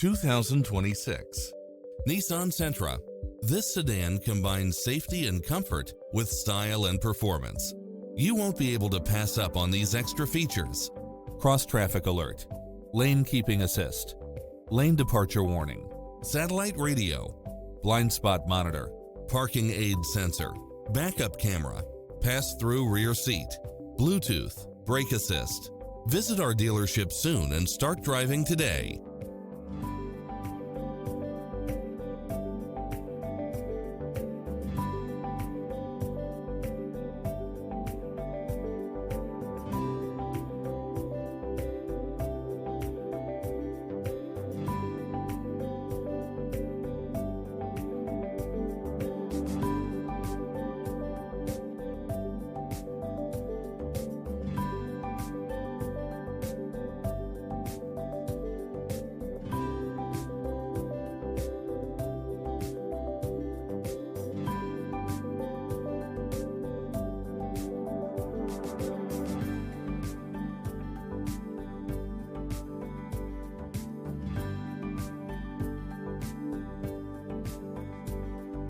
2026 Nissan Sentra. This sedan combines safety and comfort with style and performance. You won't be able to pass up on these extra features: cross-traffic alert, lane keeping assist, lane departure warning, satellite radio, blind spot monitor, parking aid sensor, backup camera, pass-through rear seat, Bluetooth, brake assist. Visit our dealership soon and start driving today.